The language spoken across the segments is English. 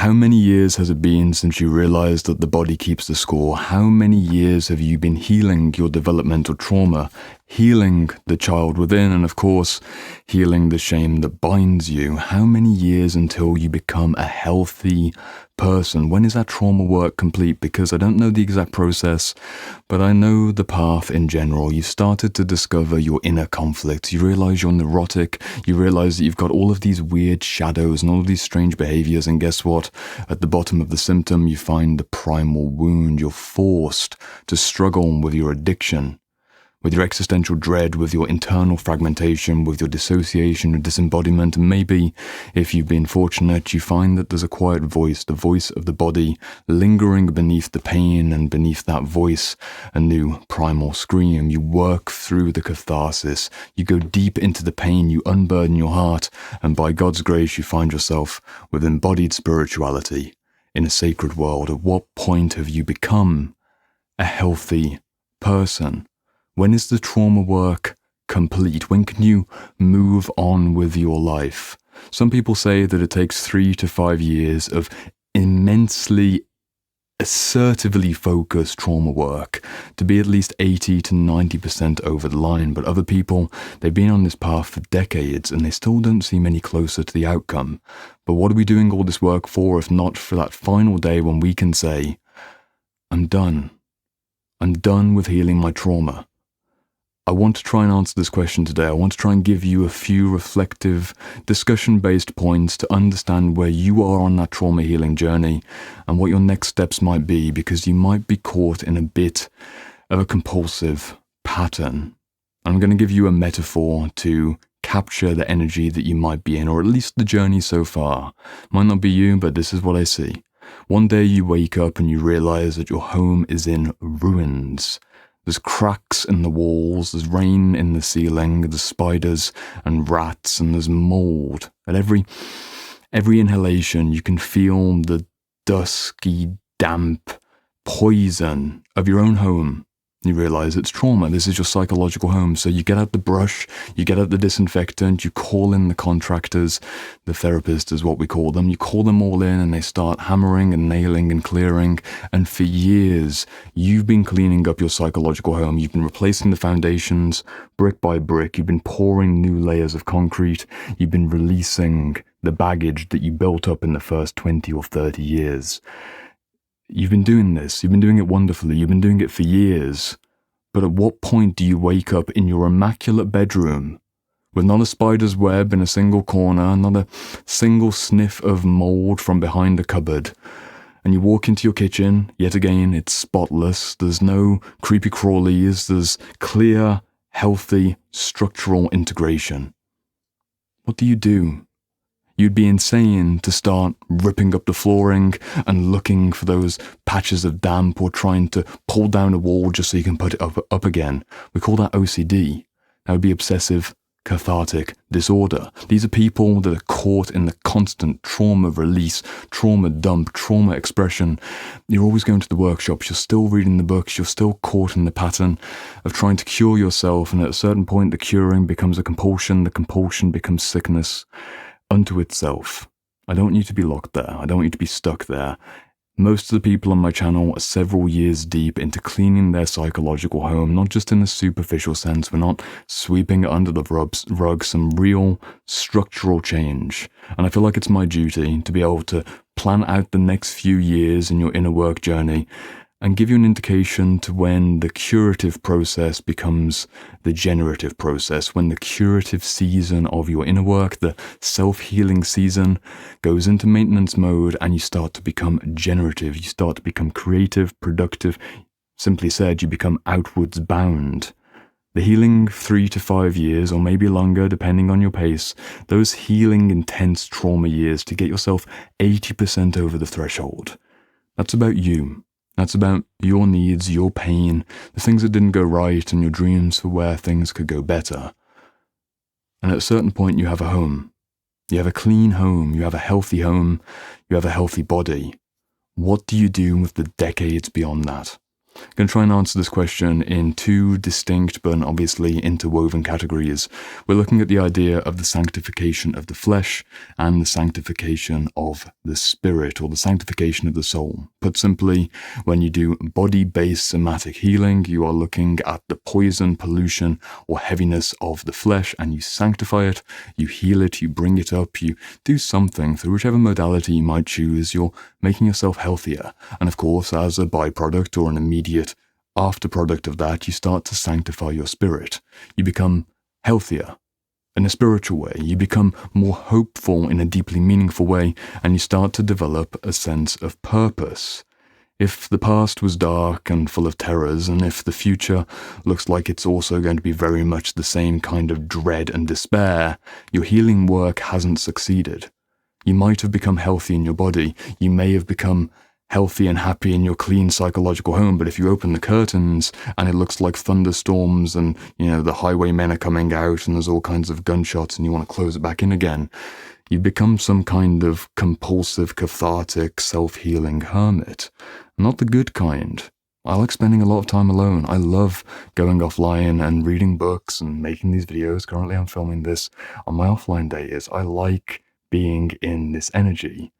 How many years has it been since you realized that the body keeps the score? How many years have you been healing your developmental trauma, healing the child within, and of course, healing the shame that binds you? How many years until you become a healthy person? When is that trauma work complete? Because I don't know the exact process, but I know the path in general. You started to discover your inner conflicts. You realize you're neurotic. You realize that you've got all of these weird shadows and all of these strange behaviors. And guess what? At the bottom of the symptom, you find the primal wound. You're forced to struggle with your addiction, with your existential dread, with your internal fragmentation, with your dissociation or disembodiment. And maybe, if you've been fortunate, you find that there's a quiet voice, the voice of the body, lingering beneath the pain, and beneath that voice, a new primal scream. You work through the catharsis. You go deep into the pain. You unburden your heart. And by God's grace, you find yourself with embodied spirituality in a sacred world. At what point have you become a healthy person? When is the trauma work complete? When can you move on with your life? Some people say that it takes 3 to 5 years of immensely assertively focused trauma work to be at least 80 to 90% over the line. But other people, they've been on this path for decades and they still don't seem any closer to the outcome. But what are we doing all this work for if not for that final day when we can say, I'm done. I'm done with healing my trauma. I want to try and answer this question today. I want to try and give you a few reflective, discussion-based points to understand where you are on that trauma healing journey and what your next steps might be, because you might be caught in a bit of a compulsive pattern. I'm going to give you a metaphor to capture the energy that you might be in, or at least the journey so far. Might not be you, but this is what I see. One day you wake up and you realize that your home is in ruins. There's cracks in the walls, there's rain in the ceiling, there's spiders and rats, and there's mold. At every inhalation, you can feel the dusky, damp poison of your own home. You realize it's trauma. This is your psychological home. So you get out the brush, you get out the disinfectant, you call in the contractors, the therapist is what we call them. You call them all in and they start hammering and nailing and clearing. And for years, you've been cleaning up your psychological home. You've been replacing the foundations brick by brick. You've been pouring new layers of concrete. You've been releasing the baggage that you built up in the first 20 or 30 years. You've been doing this. You've been doing it wonderfully. You've been doing it for years. But at what point do you wake up in your immaculate bedroom with not a spider's web in a single corner, not a single sniff of mold from behind a cupboard, and you walk into your kitchen, yet again, it's spotless. There's no creepy crawlies. There's clear, healthy, structural integration. What do you do? You'd be insane to start ripping up the flooring and looking for those patches of damp, or trying to pull down a wall just so you can put it up again. We call that OCD. That would be obsessive cathartic disorder. These are people that are caught in the constant trauma release, trauma dump, trauma expression. You're always going to the workshops, you're still reading the books, you're still caught in the pattern of trying to cure yourself, and at a certain point the curing becomes a compulsion, the compulsion becomes sickness unto itself. I don't want you to be locked there. I don't want you to be stuck there. Most of the people on my channel are several years deep into cleaning their psychological home, not just in a superficial sense. We're not sweeping under the rug, some real structural change. And I feel like it's my duty to be able to plan out the next few years in your inner work journey and give you an indication to when the curative process becomes the generative process, when the curative season of your inner work, the self-healing season, goes into maintenance mode and you start to become generative, you start to become creative, productive. Simply said, you become outwards bound. The healing 3 to 5 years, or maybe longer, depending on your pace, those healing intense trauma years to get yourself 80% over the threshold. That's about you. That's about your needs, your pain, the things that didn't go right, and your dreams for where things could go better. And at a certain point, you have a home. You have a clean home. You have a healthy home. You have a healthy body. What do you do with the decades beyond that? I'm going to try and answer this question in two distinct but obviously interwoven categories. We're looking at the idea of the sanctification of the flesh and the sanctification of the spirit, or the sanctification of the soul. Put simply, when you do body-based somatic healing, you are looking at the poison, pollution, or heaviness of the flesh, and you sanctify it, you heal it, you bring it up, you do something through whichever modality you might choose. You're making yourself healthier. And of course, as a byproduct or an immediate after product of that, you start to sanctify your spirit. You become healthier in a spiritual way. You become more hopeful in a deeply meaningful way, and you start to develop a sense of purpose. If the past was dark and full of terrors, and if the future looks like it's also going to be very much the same kind of dread and despair, your healing work hasn't succeeded. You might have become healthy in your body. You may have become healthy and happy in your clean psychological home, but if you open the curtains and it looks like thunderstorms and, the highwaymen are coming out and there's all kinds of gunshots and you want to close it back in again, you become some kind of compulsive, cathartic, self-healing hermit. Not the good kind. I like spending a lot of time alone. I love going offline and reading books and making these videos. Currently I'm filming this on my offline days. I like being in this energy.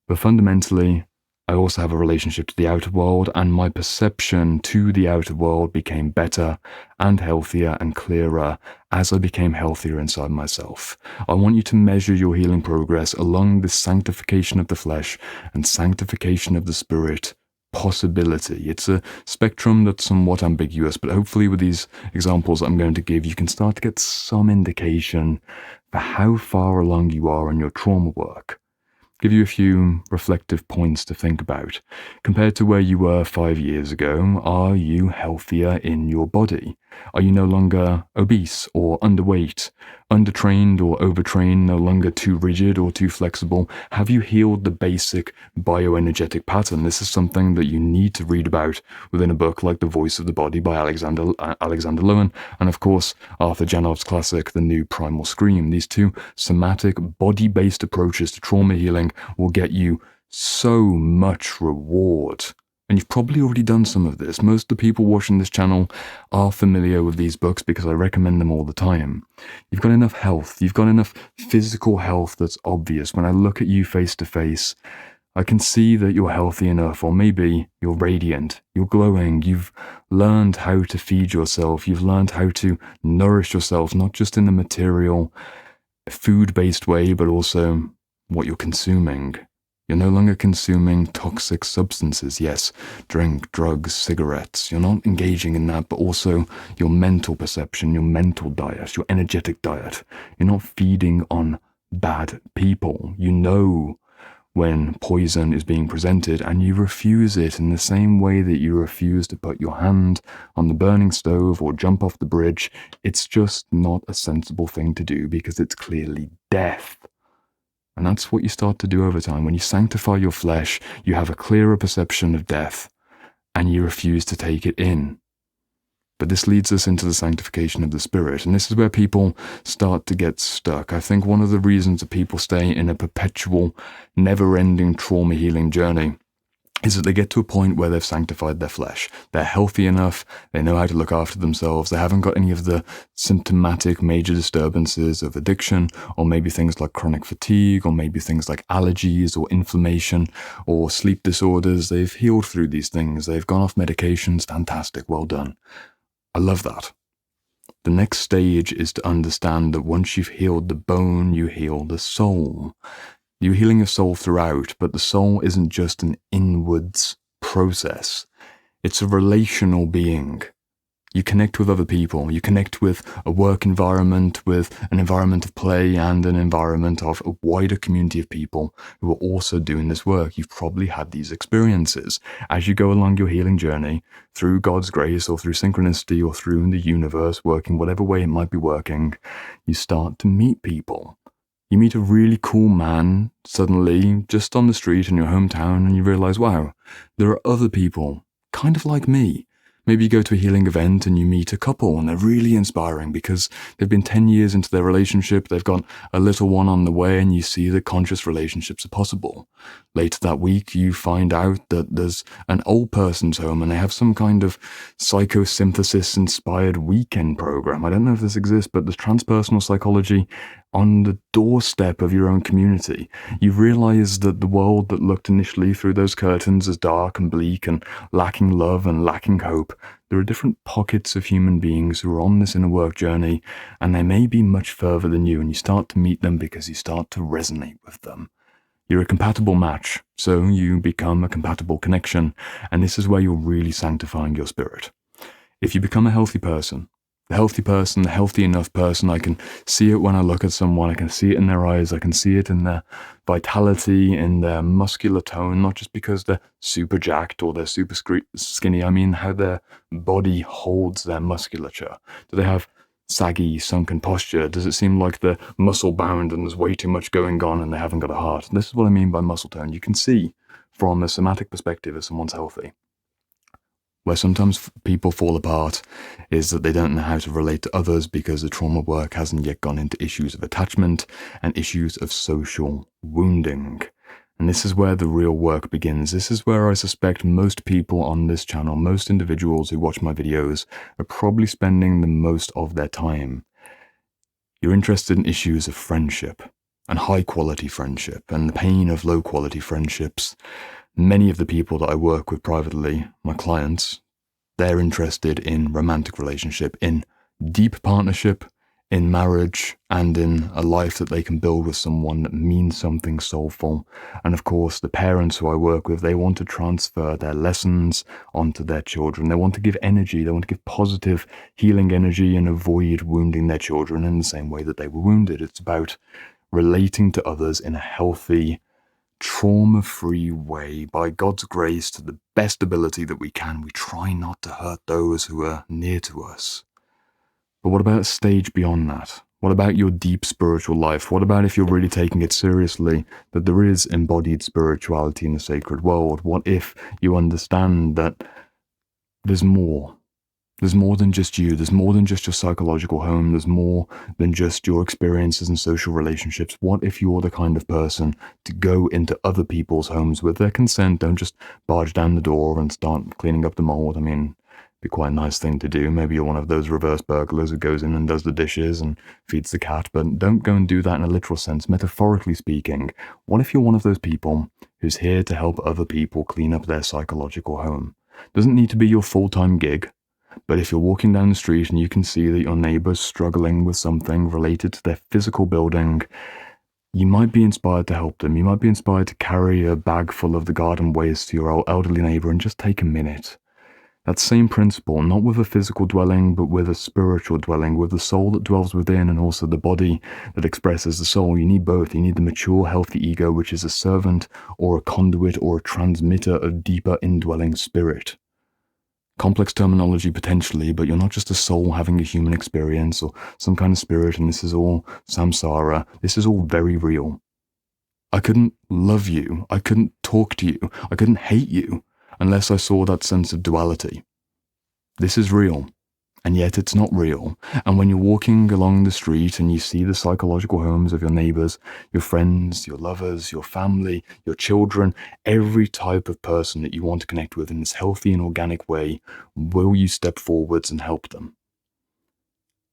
But fundamentally, I also have a relationship to the outer world, and my perception to the outer world became better and healthier and clearer as I became healthier inside myself. I want you to measure your healing progress along this sanctification of the flesh and sanctification of the spirit possibility. It's a spectrum that's somewhat ambiguous, but hopefully with these examples that I'm going to give, you can start to get some indication for how far along you are in your trauma work. Give you a few reflective points to think about. Compared to where you were 5 years ago, are you healthier in your body? Are you no longer obese or underweight, undertrained or overtrained, no longer too rigid or too flexible? Have you healed the basic bioenergetic pattern? This is something that you need to read about within a book like The Voice of the Body by Alexander Lowen, and of course Arthur Janov's classic The New Primal Scream. These two somatic, body-based approaches to trauma healing will get you so much reward. And you've probably already done some of this. Most of the people watching this channel are familiar with these books because I recommend them all the time. You've got enough health. You've got enough physical health that's obvious. When I look at you face to face, I can see that you're healthy enough, or maybe you're radiant, you're glowing, you've learned how to feed yourself, you've learned how to nourish yourself, not just in a material, food-based way, but also what you're consuming. You're no longer consuming toxic substances. Yes, drink, drugs, cigarettes. You're not engaging in that, but also your mental perception, your mental diet, your energetic diet. You're not feeding on bad people. You know when poison is being presented and you refuse it in the same way that you refuse to put your hand on the burning stove or jump off the bridge. It's just not a sensible thing to do because it's clearly death. And that's what you start to do over time. When you sanctify your flesh, you have a clearer perception of death, and you refuse to take it in. But this leads us into the sanctification of the spirit, and this is where people start to get stuck. I think one of the reasons that people stay in a perpetual, never-ending trauma healing journey is that they get to a point where they've sanctified their flesh. They're healthy enough, they know how to look after themselves, they haven't got any of the symptomatic major disturbances of addiction, or maybe things like chronic fatigue, or maybe things like allergies or inflammation or sleep disorders. They've healed through these things, they've gone off medications. Fantastic, well done. I love that. The next stage is to understand that once you've healed the bone, you heal the soul. You're healing your soul throughout, but the soul isn't just an inwards process. It's a relational being. You connect with other people. You connect with a work environment, with an environment of play, and an environment of a wider community of people who are also doing this work. You've probably had these experiences. As you go along your healing journey, through God's grace or through synchronicity or through the universe working whatever way it might be working, you start to meet people. You meet a really cool man suddenly just on the street in your hometown, and you realize, wow, there are other people kind of like me. Maybe you go to a healing event and you meet a couple and they're really inspiring because they've been 10 years into their relationship, they've got a little one on the way, and you see that conscious relationships are possible. Later that week, you find out that there's an old person's home and they have some kind of psychosynthesis-inspired weekend program. I don't know if this exists, but there's transpersonal psychology on the doorstep of your own community. You realize that the world that looked initially through those curtains as dark and bleak and lacking love and lacking hope, there are different pockets of human beings who are on this inner work journey, and they may be much further than you, and you start to meet them because you start to resonate with them. You're a compatible match, so you become a compatible connection, and this is where you're really sanctifying your spirit. If you become a healthy person, the healthy enough person, I can see it when I look at someone, I can see it in their eyes, I can see it in their vitality, in their muscular tone, not just because they're super jacked or they're super skinny, I mean how their body holds their musculature. Do they have saggy, sunken posture? Does it seem like they're muscle bound and there's way too much going on and they haven't got a heart? This is what I mean by muscle tone. You can see from a somatic perspective if someone's healthy. Where sometimes people fall apart is that they don't know how to relate to others because the trauma work hasn't yet gone into issues of attachment and issues of social wounding. And this is where the real work begins. This is where I suspect most people on this channel, most individuals who watch my videos, are probably spending the most of their time. You're interested in issues of friendship and high quality friendship and the pain of low quality friendships. Many of the people that I work with privately, my clients, they're interested in romantic relationship, in deep partnership, in marriage, and in a life that they can build with someone that means something soulful. And of course, the parents who I work with, they want to transfer their lessons onto their children. They want to give energy, they want to give positive healing energy and avoid wounding their children in the same way that they were wounded. It's about relating to others in a healthy, trauma-free way. By God's grace, to the best ability that we can, we try not to hurt those who are near to us. But what about a stage beyond that? What about your deep spiritual life? What about if you're really taking it seriously, that there is embodied spirituality in the sacred world? What if you understand that there's more? There's more than just you. There's more than just your psychological home. There's more than just your experiences and social relationships. What if you're the kind of person to go into other people's homes with their consent? Don't just barge down the door and start cleaning up the mold. I mean, it'd be quite a nice thing to do. Maybe you're one of those reverse burglars who goes in and does the dishes and feeds the cat, but don't go and do that in a literal sense. Metaphorically speaking, what if you're one of those people who's here to help other people clean up their psychological home? Doesn't need to be your full-time gig. But if you're walking down the street and you can see that your neighbor's struggling with something related to their physical building, you might be inspired to help them. You might be inspired to carry a bag full of the garden waste to your elderly neighbor and just take a minute. That same principle, not with a physical dwelling, but with a spiritual dwelling, with the soul that dwells within and also the body that expresses the soul. You need both. You need the mature, healthy ego, which is a servant or a conduit or a transmitter of deeper indwelling spirit. Complex terminology potentially, but you're not just a soul having a human experience or some kind of spirit, and this is all samsara. This is all very real. I couldn't love you, I couldn't talk to you, I couldn't hate you unless I saw that sense of duality. This is real, and yet it's not real. And when you're walking along the street and you see the psychological homes of your neighbors, your friends, your lovers, your family, your children, every type of person that you want to connect with in this healthy and organic way, will you step forwards and help them?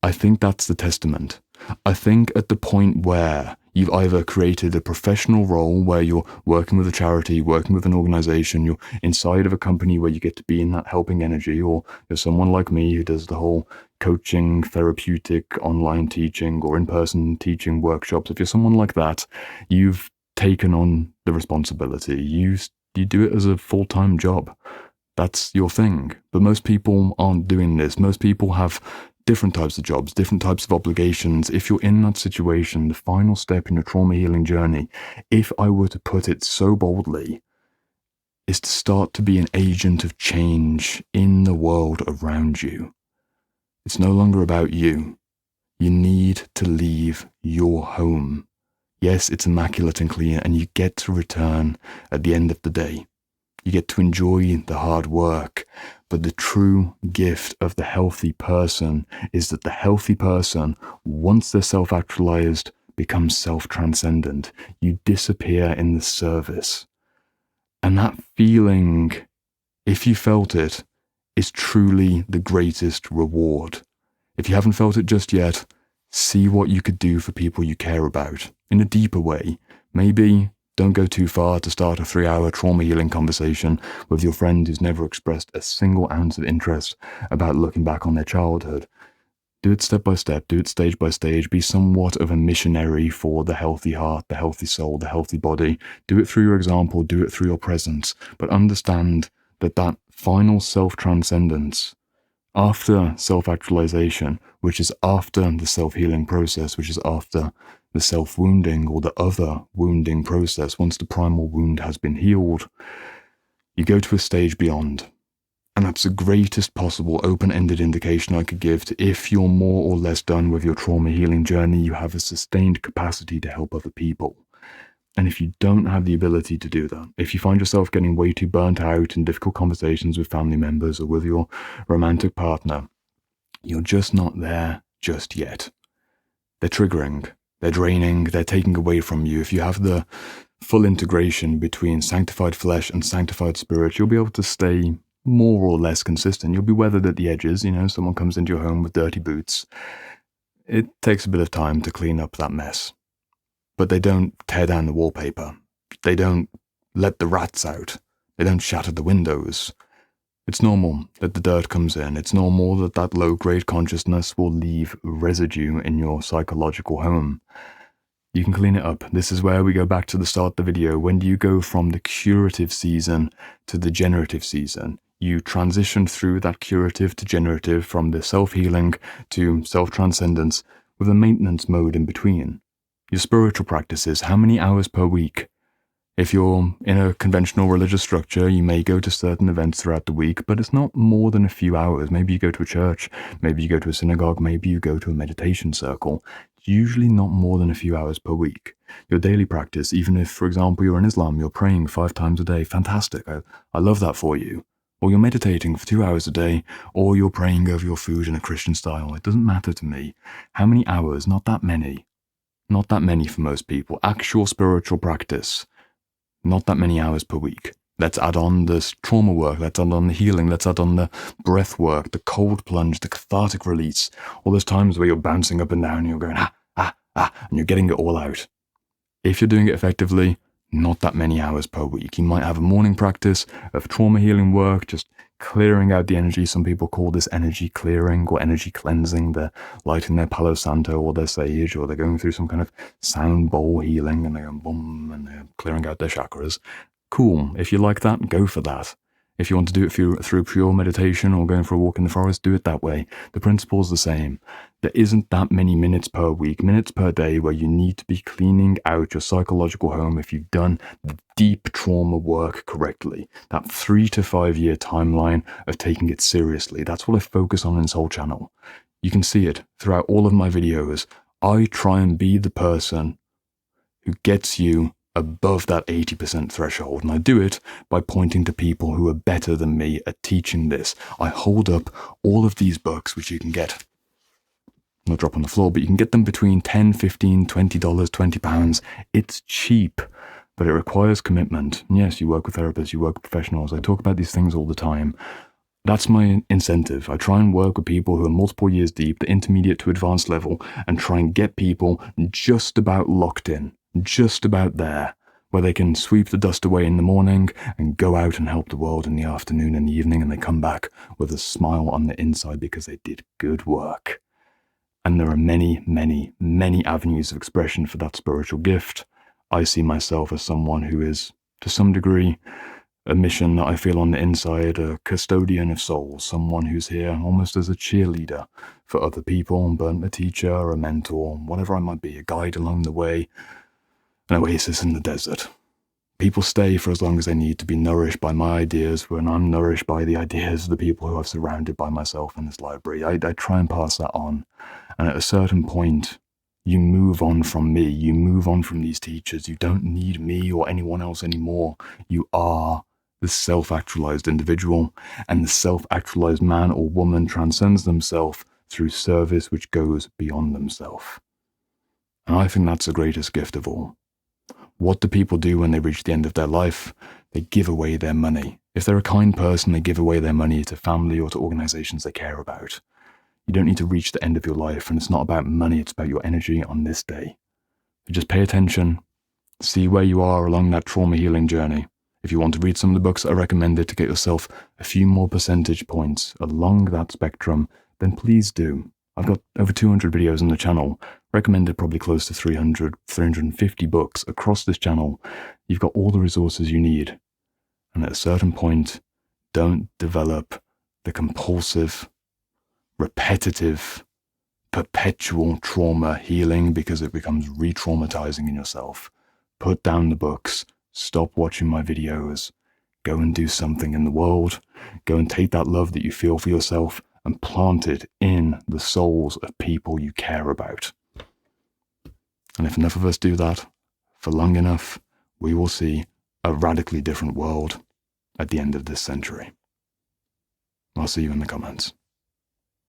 I think that's the testament. I think at the point where you've either created a professional role where you're working with a charity, working with an organization, you're inside of a company where you get to be in that helping energy, or there's someone like me who does the whole coaching, therapeutic, online teaching, or in-person teaching workshops. If you're someone like that, you've taken on the responsibility. You do it as a full-time job. That's your thing. But most people aren't doing this. Most people have different types of jobs, different types of obligations. If you're in that situation, the final step in your trauma healing journey, if I were to put it so boldly, is to start to be an agent of change in the world around you. It's no longer about you. You need to leave your home. Yes, it's immaculate and clean, and you get to return at the end of the day. You get to enjoy the hard work. But the true gift of the healthy person is that the healthy person, once they're self-actualized, becomes self-transcendent. You disappear in the service. And that feeling, if you felt it, is truly the greatest reward. If you haven't felt it just yet, see what you could do for people you care about in a deeper way. Maybe don't go too far to start a 3-hour trauma healing conversation with your friend who's never expressed a single ounce of interest about looking back on their childhood. Do it step by step, do it stage by stage, be somewhat of a missionary for the healthy heart, the healthy soul, the healthy body. Do it through your example, do it through your presence, but understand that final self-transcendence, after self-actualization, which is after the self-healing process, which is after the self-wounding or the other wounding process, once the primal wound has been healed, you go to a stage beyond. And that's the greatest possible open-ended indication I could give to if you're more or less done with your trauma healing journey, you have a sustained capacity to help other people. And if you don't have the ability to do that, if you find yourself getting way too burnt out in difficult conversations with family members or with your romantic partner, you're just not there just yet. They're triggering, they're draining, they're taking away from you. If you have the full integration between sanctified flesh and sanctified spirit, you'll be able to stay more or less consistent. You'll be weathered at the edges. Someone comes into your home with dirty boots. It takes a bit of time to clean up that mess. But they don't tear down the wallpaper. They don't let the rats out. They don't shatter the windows. It's normal that the dirt comes in. It's normal that low-grade consciousness will leave residue in your psychological home. You can clean it up. This is where we go back to the start of the video. When do you go from the curative season to the generative season? You transition through that curative to generative, from the self-healing to self-transcendence, with a maintenance mode in between. Your spiritual practices, how many hours per week? If you're in a conventional religious structure, you may go to certain events throughout the week, but it's not more than a few hours. Maybe you go to a church, maybe you go to a synagogue, maybe you go to a meditation circle. It's usually not more than a few hours per week. Your daily practice, even if, for example, you're in Islam, you're praying 5 times a day, fantastic, I love that for you. Or you're meditating for 2 hours a day, or you're praying over your food in a Christian style. It doesn't matter to me. How many hours? Not that many. Not that many for most people. Actual spiritual practice. Not that many hours per week. Let's add on this trauma work, let's add on the healing, let's add on the breath work, the cold plunge, the cathartic release, all those times where you're bouncing up and down and you're going, and you're getting it all out. If you're doing it effectively, not that many hours per week. You might have a morning practice of trauma healing work, just clearing out the energy. Some people call this energy clearing or energy cleansing. They're lighting their Palo Santo or their sage, or they're going through some kind of sound bowl healing and they're going boom and they're clearing out their chakras. Cool. If you like that, go for that. If you want to do it through pure meditation or going for a walk in the forest, do it that way. The principle's the same. There isn't that many minutes per week, minutes per day where you need to be cleaning out your psychological home if you've done the deep trauma work correctly. That 3 to 5 year timeline of taking it seriously. That's what I focus on in Soul Channel. You can see it throughout all of my videos. I try and be the person who gets you above that 80% threshold, and I do it by pointing to people who are better than me at teaching this. I hold up all of these books, which you can get, not drop on the floor, but you can get them between $10, $15, $20, £20. It's cheap, but it requires commitment. And yes, you work with therapists, you work with professionals. I talk about these things all the time. That's my incentive. I try and work with people who are multiple years deep, the intermediate to advanced level, and try and get people just about locked in, just about there, where they can sweep the dust away in the morning and go out and help the world in the afternoon and the evening, and they come back with a smile on the inside because they did good work. And there are many, many, many avenues of expression for that spiritual gift. I see myself as someone who is, to some degree, a mission that I feel on the inside, a custodian of souls, someone who's here almost as a cheerleader for other people, but a teacher, a mentor, whatever I might be, a guide along the way, an oasis in the desert. People stay for as long as they need to be nourished by my ideas, when I'm nourished by the ideas of the people who I've surrounded by myself in this library. I try and pass that on. And at a certain point, you move on from me. You move on from these teachers. You don't need me or anyone else anymore. You are the self-actualized individual, and the self-actualized man or woman transcends themselves through service which goes beyond themselves. And I think that's the greatest gift of all. What do people do when they reach the end of their life? They give away their money. If they're a kind person, they give away their money to family or to organizations they care about. You don't need to reach the end of your life, and it's not about money, it's about your energy on this day. So just pay attention, see where you are along that trauma healing journey. If you want to read some of the books I recommended to get yourself a few more percentage points along that spectrum, then please do. I've got over 200 videos on the channel, recommended probably close to 300, 350 books across this channel. You've got all the resources you need. And at a certain point, don't develop the compulsive, repetitive, perpetual trauma healing because it becomes re-traumatizing in yourself. Put down the books, stop watching my videos, go and do something in the world, go and take that love that you feel for yourself and plant it in the souls of people you care about. And if enough of us do that for long enough, we will see a radically different world at the end of this century. I'll see you in the comments.